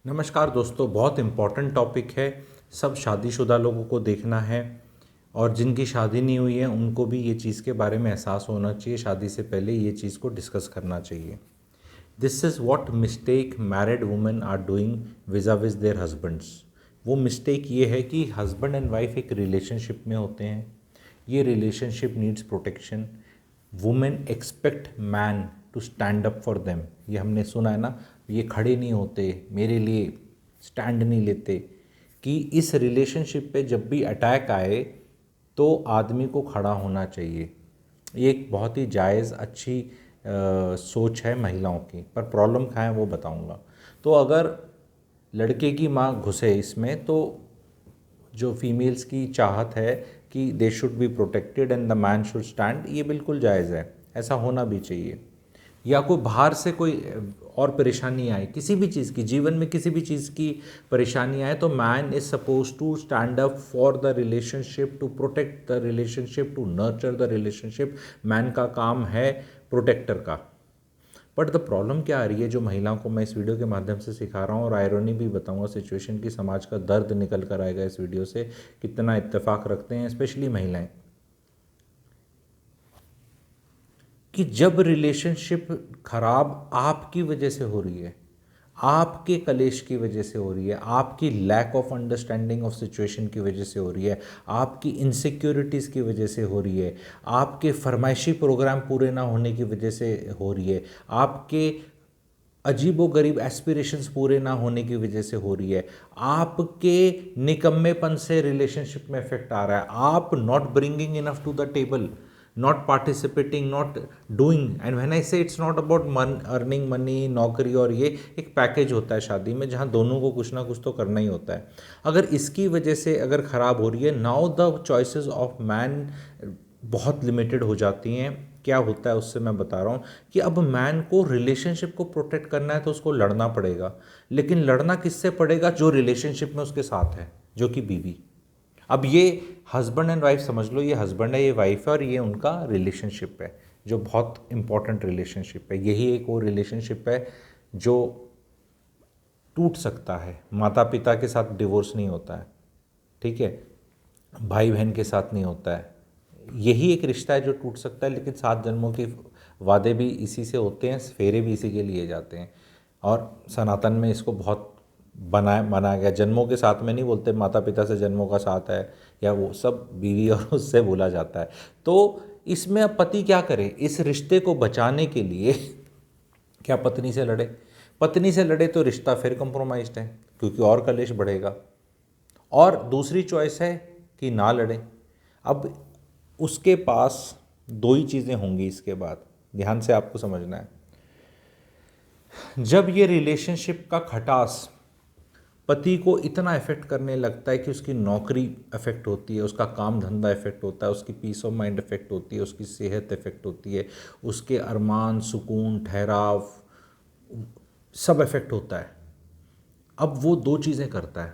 नमस्कार दोस्तों, बहुत इम्पोर्टेंट टॉपिक है। सब शादीशुदा लोगों को देखना है और जिनकी शादी नहीं हुई है उनको भी ये चीज़ के बारे में एहसास होना चाहिए। शादी से पहले ये चीज़ को डिस्कस करना चाहिए। This is what mistake married women are doing vis-a-vis their husbands. वो मिस्टेक ये है कि हस्बैंड एंड वाइफ एक रिलेशनशिप में होते हैं। ये relationship needs protection. Women expect man to stand up for them. ये हमने सुना है ना, ये खड़े नहीं होते, मेरे लिए स्टैंड नहीं लेते। कि इस रिलेशनशिप पे जब भी अटैक आए तो आदमी को खड़ा होना चाहिए। ये एक बहुत ही जायज़ अच्छी सोच है महिलाओं की, पर प्रॉब्लम कहाँ है वो बताऊंगा। तो अगर लड़के की माँ घुसे इसमें तो जो फीमेल्स की चाहत है कि they should be protected and the man should stand, ये बिल्कुल जायज़ है, ऐसा होना भी चाहिए। या कोई बाहर से कोई और परेशानी आए, किसी भी चीज़ की, जीवन में किसी भी चीज़ की परेशानी आए, तो man is suppose to stand up for the relationship, to protect the relationship, to nurture the relationship. Man का काम है प्रोटेक्टर का। बट द प्रॉब्लम क्या आ रही है, जो महिलाओं को मैं इस वीडियो के माध्यम से सिखा रहा हूँ और आयरनी भी बताऊँगा सिचुएशन की, समाज का दर्द निकल कर आएगा इस वीडियो से, कितना इत्तेफाक रखते हैं स्पेशली महिलाएं, कि जब रिलेशनशिप खराब आपकी वजह से हो रही है, आपके कलेश की वजह से हो रही है, आपकी lack of understanding of situation की वजह से हो रही है, आपकी इनसिक्योरिटीज़ की वजह से हो रही है, आपके फरमाइशी प्रोग्राम पूरे ना होने की वजह से हो रही है, आपके अजीबो गरीब एस्पिरेशंस पूरे ना होने की वजह से हो रही है, आपके निकम्मेपन से रिलेशनशिप में इफेक्ट आ रहा है, आप not bringing enough to the table, not participating, not doing. And when I say it's not about earning money, नौकरी, और ये एक पैकेज होता है शादी में जहाँ दोनों को कुछ ना कुछ तो करना ही होता है। अगर इसकी वजह से अगर ख़राब हो रही है, now the choices of man बहुत लिमिटेड हो जाती हैं। क्या होता है उससे मैं बता रहा हूँ कि अब मैन को रिलेशनशिप को प्रोटेक्ट करना है तो उसको लड़ना पड़ेगा। लेकिन लड़ना किससे पड़ेगा? जो रिलेशनशिप में उसके साथ है, जो कि बीवी। अब ये हस्बैंड एंड वाइफ समझ लो, ये हस्बैंड है, ये वाइफ है, और ये उनका रिलेशनशिप है जो बहुत इंपॉर्टेंट रिलेशनशिप है। यही एक वो रिलेशनशिप है जो टूट सकता है। माता पिता के साथ डिवोर्स नहीं होता है, ठीक है, भाई बहन के साथ नहीं होता है। यही एक रिश्ता है जो टूट सकता है, लेकिन 7 जन्मों के वादे भी इसी से होते हैं, फेरे भी इसी के लिए जाते हैं। और सनातन में इसको बहुत बनाया गया। जन्मों के साथ में नहीं बोलते, माता पिता से जन्मों का साथ है, या वो सब बीवी और उससे बोला जाता है। तो इसमें अब पति क्या करे इस रिश्ते को बचाने के लिए? क्या पत्नी से लड़े? पत्नी से लड़े तो रिश्ता फिर कंप्रोमाइज्ड है, क्योंकि और कलेश बढ़ेगा। और दूसरी चॉइस है कि ना लड़े। अब उसके पास दो ही चीज़ें होंगी इसके बाद, ध्यान से आपको समझना है। जब ये रिलेशनशिप का खटास पति को इतना इफेक्ट करने लगता है कि उसकी नौकरी इफेक्ट होती है, उसका काम धंधा इफेक्ट होता है, उसकी पीस ऑफ माइंड इफेक्ट होती है, उसकी सेहत इफेक्ट होती है, उसके अरमान, सुकून, ठहराव, सब इफेक्ट होता है। अब वो दो चीज़ें करता है।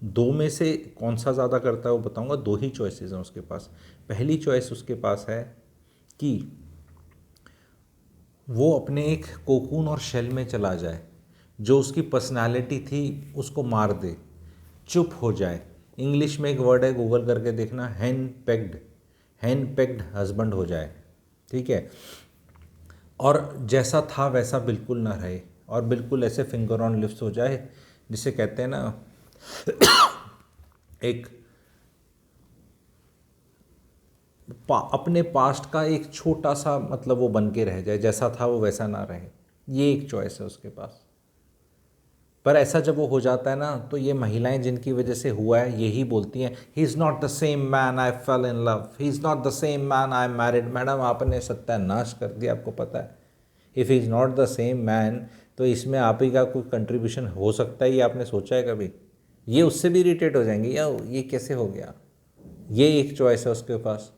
दो में से कौन सा ज़्यादा करता है वो बताऊंगा। दो ही चॉइसेस हैं उसके पास। पहली चॉइस उसके पास है कि वो अपने एक कोकून और शेल में चला जाए, जो उसकी पर्सनालिटी थी उसको मार दे, चुप हो जाए। इंग्लिश में एक वर्ड है, गूगल करके देखना, हैन पेग्ड हस्बैंड हो जाए, ठीक है। और जैसा था वैसा बिल्कुल ना रहे, और बिल्कुल ऐसे फिंगर ऑन लिप्स हो जाए, जिसे कहते हैं ना एक अपने पास्ट का एक छोटा सा मतलब वो बन के रह जाए, जैसा था वो वैसा ना रहे। ये एक चॉइस है उसके पास। पर ऐसा जब वो हो जाता है ना, तो ये महिलाएं जिनकी वजह से हुआ है यही बोलती हैं, he is not the same man I fail in love, he is not the same man I married. Madam, आपने सत्यानाश कर दिया, आपको पता है। If he is not the same man, तो इसमें आप ही का कोई कंट्रीब्यूशन हो सकता है, ये आपने सोचा है कभी? ये उससे भी इरिटेट हो जाएंगे, या ये कैसे हो गया। ये एक चॉइस है उसके पास।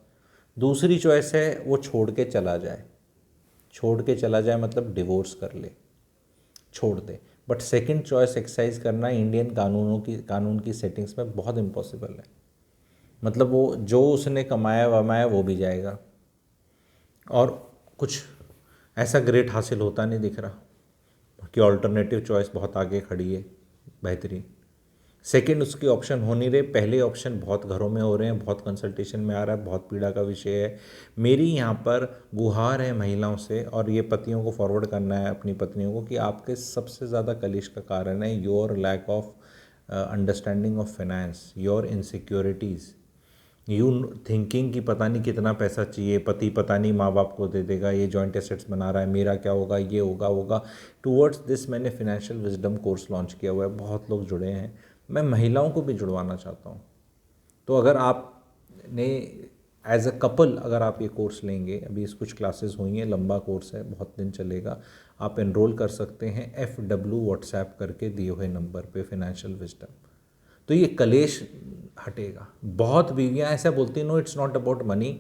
दूसरी चॉइस है वो छोड़ के चला जाए। छोड़ के चला जाए मतलब डिवोर्स कर ले, छोड़ दे। बट सेकंड चॉइस एक्सरसाइज करना इंडियन कानून की सेटिंग्स में बहुत इम्पॉसिबल है। मतलब वो जो उसने कमाया वमाया वो भी जाएगा, और कुछ ऐसा ग्रेट हासिल होता नहीं दिख रहा। कि ऑल्टरनेटिव चॉइस बहुत आगे खड़ी है, बेहतरीन। सेकंड, उसके ऑप्शन हो नहीं रहे, पहले ऑप्शन बहुत घरों में हो रहे हैं, बहुत कंसल्टेशन में आ रहा है, बहुत पीड़ा का विषय है। मेरी यहाँ पर गुहार है महिलाओं से, और ये पतियों को फॉरवर्ड करना है अपनी पत्नियों को, कि आपके सबसे ज़्यादा कलेश का कारण है your lack of understanding of finance, your insecurities, you thinking कि पता नहीं कितना पैसा चाहिए, पति पता नहीं माँ बाप को दे देगा, ये जॉइंट एसेट्स बना रहा है, मेरा क्या होगा, ये होगा होगा। टूवर्ड्स दिस मैंने फिनेंशियल विजडम कोर्स लॉन्च किया हुआ है, बहुत लोग जुड़े हैं, मैं महिलाओं को भी जुड़वाना चाहता हूँ। तो अगर आपने एज अ कपल अगर आप ये कोर्स लेंगे, अभी इस कुछ क्लासेस हुई हैं, लंबा कोर्स है, बहुत दिन चलेगा, आप एनरोल कर सकते हैं FW व्हाट्सएप करके दिए हुए नंबर पे, फिनेंशियल विजडम। तो ये कलेश हटेगा। बहुत बीवियां ऐसा बोलती हैं, no it's not about money.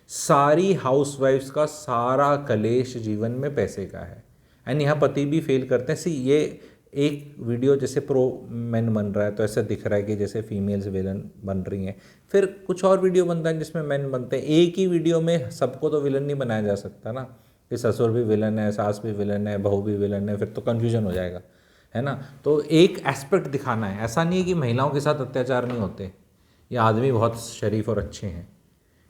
सारी हाउसवाइफ्स का सारा कलेश जीवन में पैसे का है, एंड यहाँ पति भी फेल करते हैं। सी ये एक वीडियो जैसे प्रो मैन बन रहा है तो ऐसा दिख रहा है कि जैसे फीमेल्स विलन बन रही हैं, फिर कुछ और वीडियो बनता है जिसमें मैन बनते हैं। एक ही वीडियो में सबको तो विलन नहीं बनाया जा सकता ना, कि ससुर भी विलन है, सास भी विलन है, बहू भी विलन है, फिर तो कन्फ्यूजन हो जाएगा, है ना। तो एक एस्पेक्ट दिखाना है, ऐसा नहीं है कि महिलाओं के साथ अत्याचार नहीं होते, ये आदमी बहुत शरीफ और अच्छे हैं,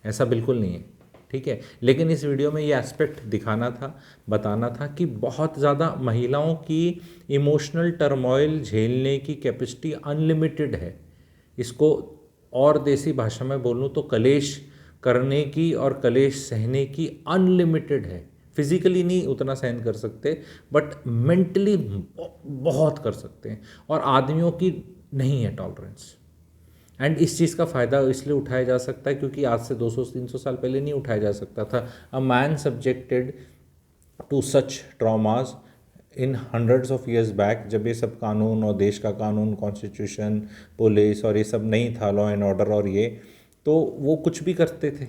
ऐसा बिल्कुल नहीं है, ठीक है। लेकिन इस वीडियो में ये एस्पेक्ट दिखाना था, बताना था कि बहुत ज़्यादा महिलाओं की इमोशनल टर्मोइल झेलने की कैपेसिटी अनलिमिटेड है। इसको और देसी भाषा में बोलूँ तो कलेश करने की और कलेश सहने की अनलिमिटेड है। फिजिकली नहीं उतना सहन कर सकते, बट मेंटली बहुत कर सकते हैं, और आदमियों की नहीं है टॉलरेंस। एंड इस चीज़ का फ़ायदा इसलिए उठाया जा सकता है क्योंकि आज से 200-300 साल पहले नहीं उठाया जा सकता था। A man subjected to such traumas in hundreds of years back, जब ये सब कानून और देश का कानून, कॉन्स्टिट्यूशन, पुलिस और ये सब नहीं था, लॉ एंड ऑर्डर और ये, तो वो कुछ भी करते थे,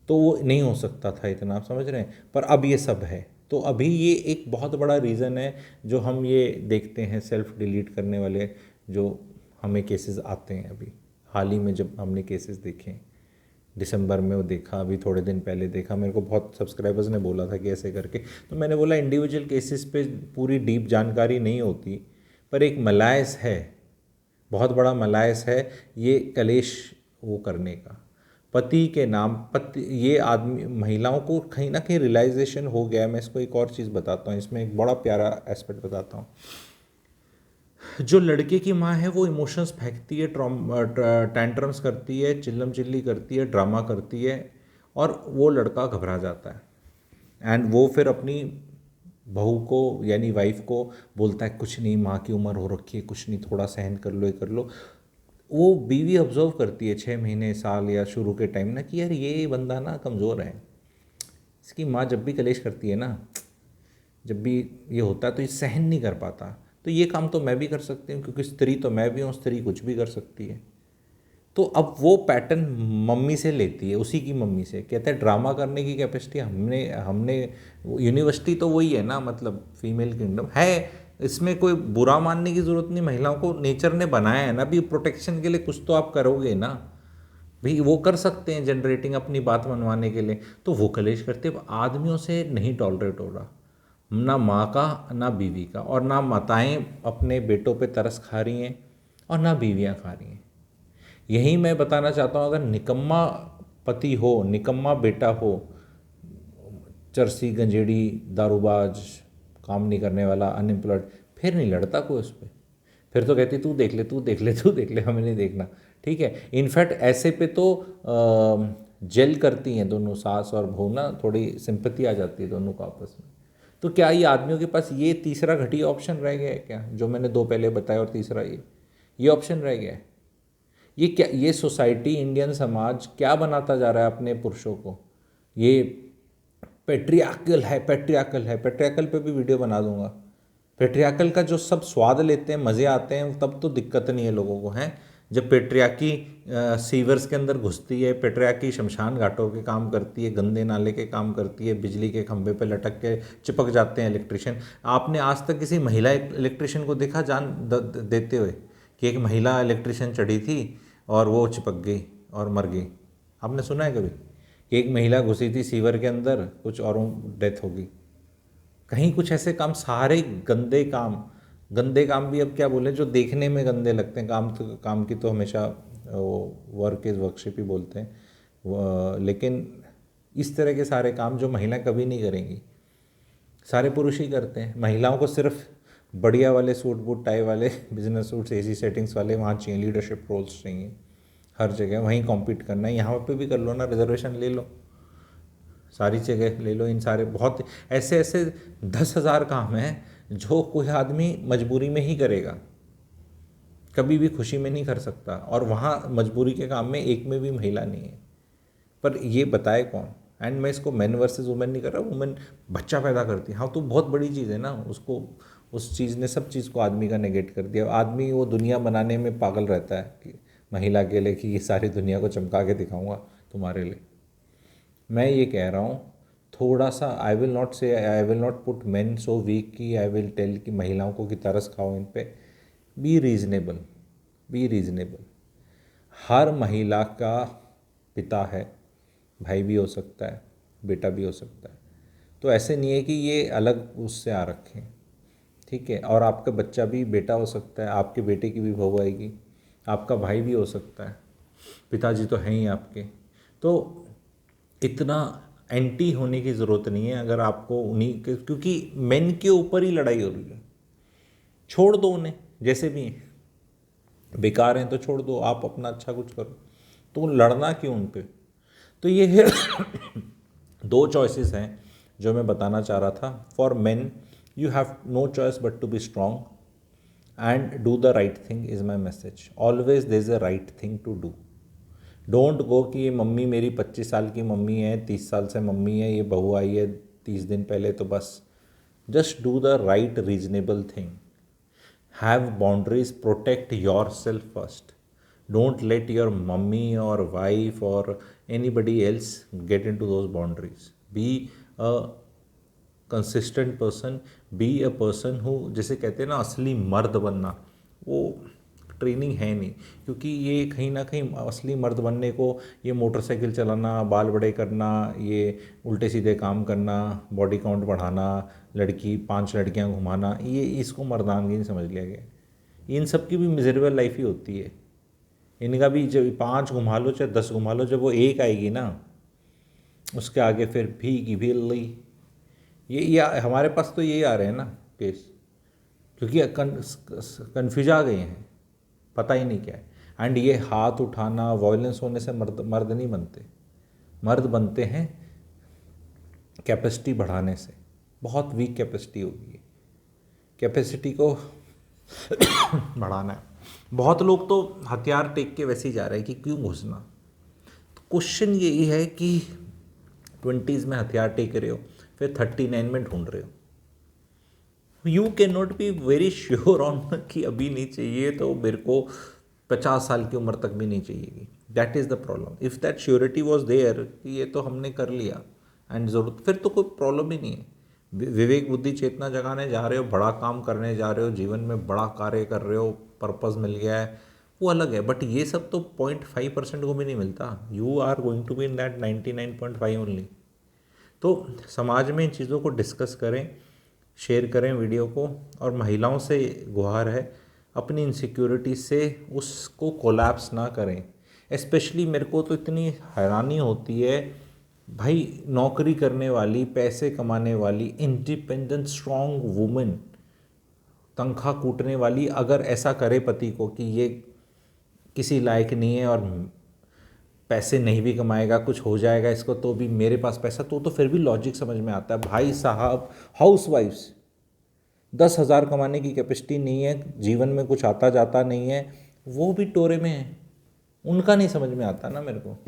तो वो नहीं हो सकता था इतना, आप समझ रहे हैं। पर अब ये सब है, तो अभी ये एक बहुत बड़ा रीज़न है जो हम ये देखते हैं सेल्फ डिलीट करने वाले जो हमें केसेस आते हैं। अभी हाल ही में जब हमने केसेस देखे, दिसंबर में वो देखा, अभी थोड़े दिन पहले देखा, मेरे को बहुत सब्सक्राइबर्स ने बोला था कि ऐसे करके, तो मैंने बोला इंडिविजुअल केसेस पे पूरी डीप जानकारी नहीं होती, पर एक मलायस है, बहुत बड़ा मलायस है ये कलेश वो करने का, पति के नाम। पति, ये आदमी, महिलाओं को कहीं ना कहीं रियलाइजेशन हो गया है। मैं इसको एक और चीज़ बताता हूँ, इसमें एक बड़ा प्यारा एस्पेक्ट बताता हूँ। जो लड़के की माँ है वो इमोशंस फेंकती है, टैंट्रम्स करती है, चिल्लम चिल्ली करती है, ड्रामा करती है, और वो लड़का घबरा जाता है। एंड वो फिर अपनी बहू को यानी वाइफ को बोलता है कुछ नहीं, माँ की उम्र हो रखी है, कुछ नहीं, थोड़ा सहन कर लो, ये कर लो। वो बीवी ऑब्जर्व करती है 6 महीने, साल या शुरू के टाइम ना, कि यार ये बंदा ना कमज़ोर है, इसकी माँ जब भी कलेश करती है ना, जब भी ये होता है तो ये सहन नहीं कर पाता, तो ये काम तो मैं भी कर सकती हूँ क्योंकि स्त्री तो मैं भी हूँ, स्त्री कुछ भी कर सकती है। तो अब वो पैटर्न मम्मी से लेती है, उसी की मम्मी से। कहते हैं ड्रामा करने की कैपेसिटी हमने हमने यूनिवर्सिटी तो वही है ना, मतलब फीमेल किंगडम है, इसमें कोई बुरा मानने की ज़रूरत नहीं। महिलाओं को नेचर ने बनाया है ना, भी प्रोटेक्शन के लिए कुछ तो आप करोगे ना भाई, वो कर सकते हैं जनरेटिंग अपनी बात मनवाने के लिए, तो वो कलेश करते। आदमियों से नहीं टॉलरेट हो रहा, ना माँ का ना बीवी का, और ना माताएं अपने बेटों पे तरस खा रही हैं और ना बीवियाँ खा रही हैं। यही मैं बताना चाहता हूँ, अगर निकम्मा पति हो, निकम्मा बेटा हो, चरसी गंजेड़ी दारूबाज, काम नहीं करने वाला, अनएम्प्लॉयड, फिर नहीं लड़ता कोई उस पर, फिर तो कहती तू देख ले, तू देख ले, तू देख ले, हमें नहीं देखना, ठीक है। इनफैक्ट ऐसे पे तो जेल करती हैं दोनों, सास और बहू ना, थोड़ी सिंपैथी आ जाती है दोनों को आपस में। तो क्या ये आदमियों के पास ये तीसरा घटिया ऑप्शन रह गया है क्या, जो मैंने दो पहले बताया, और तीसरा ये ऑप्शन रह गया है? ये क्या, ये सोसाइटी, इंडियन समाज क्या बनाता जा रहा है अपने पुरुषों को? ये पेट्रियार्कल है, पेट्रियार्कल है, पेट्रियार्कल पे भी वीडियो बना दूंगा। पेट्रियार्कल का जो सब स्वाद लेते हैं, मज़े आते हैं, तब तो दिक्कत नहीं है लोगों को, हैं। जब पेट्रियार्की सीवर्स के अंदर घुसती है, पेट्रियार्की शमशान घाटों के काम करती है, गंदे नाले के काम करती है, बिजली के खंभे पे लटक के चिपक जाते हैं इलेक्ट्रिशियन। आपने आज तक किसी महिला इलेक्ट्रिशियन को देखा जान देते हुए, कि एक महिला इलेक्ट्रिशियन चढ़ी थी और वो चिपक गई और मर गई? आपने सुना है कभी कि एक महिला घुसी थी सीवर के अंदर, कुछ औरों डेथ हो गई? कहीं कुछ ऐसे काम, सारे गंदे काम भी अब क्या बोले, जो देखने में गंदे लगते हैं, काम की तो हमेशा वर्क इज़ वर्कशिप ही बोलते हैं, लेकिन इस तरह के सारे काम जो महिलाएं कभी नहीं करेंगी, सारे पुरुष ही करते हैं। महिलाओं को सिर्फ बढ़िया वाले सूट बूट टाई वाले बिजनेस सूट्स एसी सेटिंग्स वाले वहाँ चाहिए, लीडरशिप रोल्स चाहिए हर जगह, वहीं कॉम्पीट करना है। यहाँ पे भी कर लो ना, रिजर्वेशन ले लो, सारी जगह ले लो। इन सारे बहुत ऐसे ऐसे 10,000 काम हैं जो कोई आदमी मजबूरी में ही करेगा, कभी भी खुशी में नहीं कर सकता, और वहाँ मजबूरी के काम में एक में भी महिला नहीं है। पर ये बताए कौन? एंड मैं इसको मैन वर्सेस वुमेन नहीं कर रहा, वुमेन बच्चा पैदा करती है, हाँ तो बहुत बड़ी चीज़ है ना, उसको उस चीज़ ने सब चीज़ को आदमी का नेगेट कर दिया। आदमी वो दुनिया बनाने में पागल रहता है कि महिला के लिए, कि ये सारी दुनिया को चमका के दिखाऊंगा तुम्हारे लिए। मैं ये कह रहा हूँ थोड़ा सा, I will not put main so weak कि आई विल टेल कि महिलाओं को कि तरस खाओ इन पे। Be reasonable, be reasonable. हर महिला का पिता है, भाई भी हो सकता है, बेटा भी हो सकता है, तो ऐसे नहीं है कि ये अलग उससे आ रखे हैं, ठीक है। और आपका बच्चा भी बेटा हो सकता है, आपके बेटे की भी बहू आएगी, आपका भाई भी हो सकता है, पिताजी तो हैं ही आपके। तो इतना एंटी होने की ज़रूरत नहीं है अगर आपको उन्हीं के, क्योंकि मेन के ऊपर ही लड़ाई हो रही है। छोड़ दो उन्हें, जैसे भी हैं, बेकार हैं तो छोड़ दो, आप अपना अच्छा कुछ करो, तो लड़ना क्यों उन पे? तो ये है दो चॉइसेस हैं जो मैं बताना चाह रहा था। For men you have no choice but to be strong and do the right thing is my message. Always there is a right thing to do. Don't go कि ये मम्मी मेरी 25 साल की मम्मी है, 30 साल से मम्मी है, ये बहू आई है 30 दिन पहले, तो बस just do the right reasonable thing. Have boundaries, protect your self first. Don't let your mummy or wife or anybody else get into those boundaries. Be a consistent person, be a person who, जैसे कहते हैं ना असली मर्द बनना, वो training है नहीं, क्योंकि ये कहीं ना कहीं असली मर्द बनने को ये मोटरसाइकिल चलाना, बाल बड़े करना, ये उल्टे सीधे काम करना, बॉडी काउंट बढ़ाना, 5 लड़कियां घुमाना, ये इसको मर्दानगी नहीं समझ लिया गया। इन सब की भी मिजरेबल लाइफ ही होती है। इनका भी जब 5 घुमा लो चाहे 10 घुमा लो, जब वो एक आएगी ना उसके आगे फिर भीगी बिल्ली। ये हमारे पास तो यही आ रहे हैं ना केस, क्योंकि कन्फ्यूज आ गए हैं, पता ही नहीं क्या है। एंड ये हाथ उठाना, वायलेंस होने से मर्द नहीं बनते, मर्द बनते हैं कैपेसिटी बढ़ाने से। बहुत वीक कैपेसिटी होगी है, कैपेसिटी को बढ़ाना है। बहुत लोग तो हथियार टेक के वैसे ही जा रहे हैं कि क्यों घुसना। तो क्वेश्चन यही है कि 20s में हथियार टेक रहे हो, फिर 39 में ढूंढ रहे हो। You can not be very sure on कि अभी नहीं चाहिए तो मेरे को 50 साल की उम्र तक भी नहीं चाहिएगी। That is the problem. If that surety was there कि ये तो हमने कर लिया एंड ज़रूरत, फिर तो कोई प्रॉब्लम ही नहीं है। विवेक बुद्धि चेतना जगाने जा रहे हो, बड़ा काम करने जा रहे हो, जीवन में बड़ा कार्य कर रहे हो, पर्पस मिल गया है, वो अलग है। बट ये सब तो 0.5% को भी नहीं मिलता। You are going to be in that 99.5 only. तो समाज में इन चीज़ों को डिस्कस करें, शेयर करें वीडियो को, और महिलाओं से गुहार है अपनी इनसिक्योरिटी से उसको कोलैप्स ना करें। स्पेशली मेरे को तो इतनी हैरानी होती है भाई, नौकरी करने वाली, पैसे कमाने वाली, इंडिपेंडेंट स्ट्रॉन्ग वुमेन, तनख्वाह कूटने वाली, अगर ऐसा करे पति को कि ये किसी लायक नहीं है और पैसे नहीं भी कमाएगा, कुछ हो जाएगा इसको, तो भी मेरे पास पैसा, तो फिर भी लॉजिक समझ में आता है। भाई साहब, हाउस वाइफ्स 10,000 कमाने की कैपेसिटी नहीं है, जीवन में कुछ आता जाता नहीं है, वो भी टोरे में है, उनका नहीं समझ में आता ना मेरे को।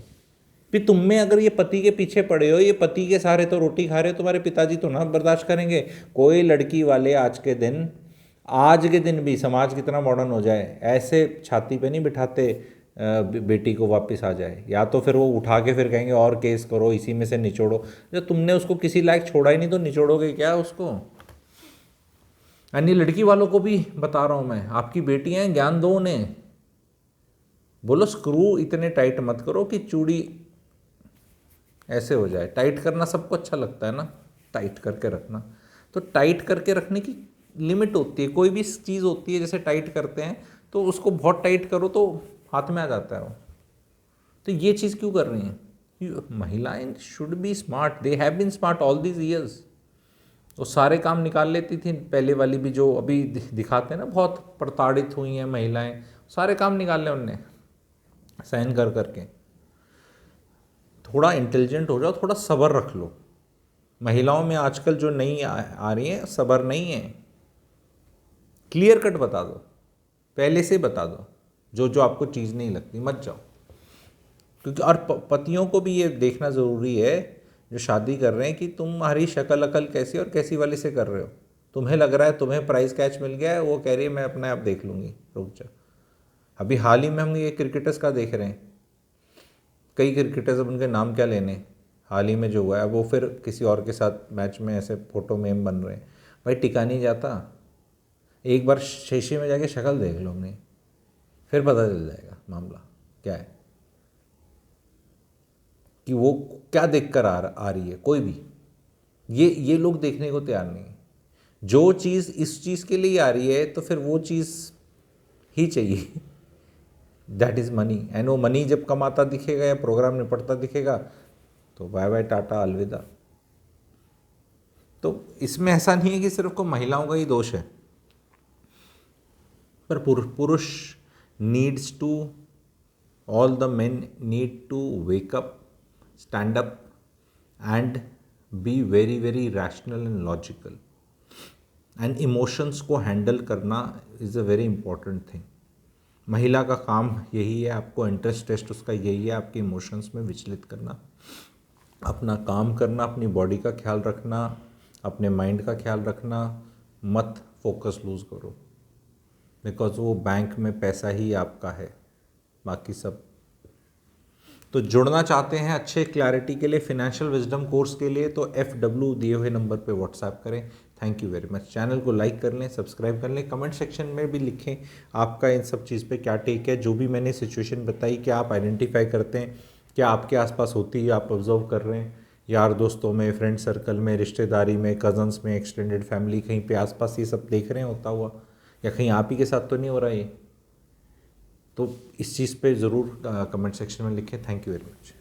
भी तुम में अगर ये पति के पीछे पड़े हो, ये पति के सहारे तो रोटी खा रहे हो, तुम्हारे पिताजी तो ना बर्दाश्त करेंगे। कोई लड़की वाले आज के दिन भी समाज कितना मॉडर्न हो जाए, ऐसे छाती पे नहीं बिठाते बेटी को वापस आ जाए, या तो फिर वो उठा के फिर कहेंगे और केस करो, इसी में से निचोड़ो। जब तुमने उसको किसी लायक छोड़ा ही नहीं तो निचोड़ोगे क्या उसको? अन्य लड़की वालों को भी बता रहा हूँ मैं, आपकी बेटियाँ हैं, ज्ञान दो उन्हें। बोलो स्क्रू इतने टाइट मत करो कि चूड़ी ऐसे हो जाए। टाइट करना सबको अच्छा लगता है ना, टाइट करके रखना। तो टाइट करके रखने की लिमिट होती है, कोई भी चीज़ होती है जैसे टाइट करते हैं तो उसको बहुत टाइट करो तो हाथ में आ जाता है वो। तो ये चीज़ क्यों कर रही हैं महिलाएं? Should be smart, they have been smart all these years. वो सारे काम निकाल लेती थी, पहले वाली भी जो अभी दिखाते हैं ना बहुत प्रताड़ित हुई हैं महिलाएं, सारे काम निकाल ले उनने सहन कर करके। थोड़ा इंटेलिजेंट हो जाओ, थोड़ा सब्र रख लो। महिलाओं में आजकल जो नई आ रही है सब्र नहीं है। क्लियर कट बता दो, पहले से बता दो, जो जो आपको चीज़ नहीं लगती मत जाओ। क्योंकि और पतियों को भी ये देखना ज़रूरी है जो शादी कर रहे हैं कि तुम्हारी शक्ल अकल कैसी और कैसी वाली से कर रहे हो। तुम्हें लग रहा है तुम्हें प्राइस कैच मिल गया है, वो कह रही है मैं अपने आप देख लूँगी, रुक जा। अभी हाल ही में हम ये क्रिकेटर्स का देख रहे हैं, कई क्रिकेटर्स, अब उनके नाम क्या लेने, हाल ही में जो हुआ है वो फिर किसी और के साथ मैच में ऐसे फोटो मेम बन रहे हैं। भाई टिका नहीं जाता, एक बार शीशे में जाके शक्ल देख लो अपनी, फिर पता चल जाएगा मामला क्या है, कि वो क्या देख कर आ रही है। कोई भी ये लोग देखने को तैयार नहीं है। जो चीज़ इस चीज़ के लिए आ रही है तो फिर वो चीज़ ही चाहिए, दैट इज़ मनी। एंड वो मनी जब कमाता दिखेगा या प्रोग्राम निपटता दिखेगा तो बाय बाय टाटा अलविदा। तो इसमें ऐसा नहीं है कि सिर्फ को महिलाओं का ही दोष है, पर पुरुष needs to, all the men need to wake up, stand up and be very very rational and logical. And emotions को हैंडल करना is a very important thing. महिला का काम यही है, आपको इंटरेस्ट टेस्ट उसका यही है, आपके इमोशंस में विचलित करना, अपना काम करना, अपनी बॉडी का ख्याल रखना, अपने माइंड का ख्याल रखना, मत फोकस लूज़ करो, बिकॉज वो बैंक में पैसा ही आपका है, बाकी सब। तो जुड़ना चाहते हैं अच्छे क्लैरिटी के लिए, फिनेंशियल विजडम कोर्स के लिए, तो FW दिए हुए नंबर पे व्हाट्सएप करें। Thank you very much. Channel को लाइक कर लें, सब्सक्राइब कर लें, कमेंट सेक्शन में भी लिखें आपका इन सब चीज़ पे क्या टेक है। जो भी मैंने सिचुएशन बताई, क्या आप आइडेंटिफाई करते हैं, क्या आपके आसपास होती है, आप ऑब्जर्व कर रहे हैं, यार दोस्तों में, फ्रेंड सर्कल में, रिश्तेदारी में, कज़न्स में, एक्सटेंडेड फैमिली, कहीं पे आसपास ये सब देख रहे हैं होता हुआ, या कहीं आप ही के साथ तो नहीं हो रहा है। तो इस चीज़ पे ज़रूर कमेंट सेक्शन में लिखें। Thank you very much.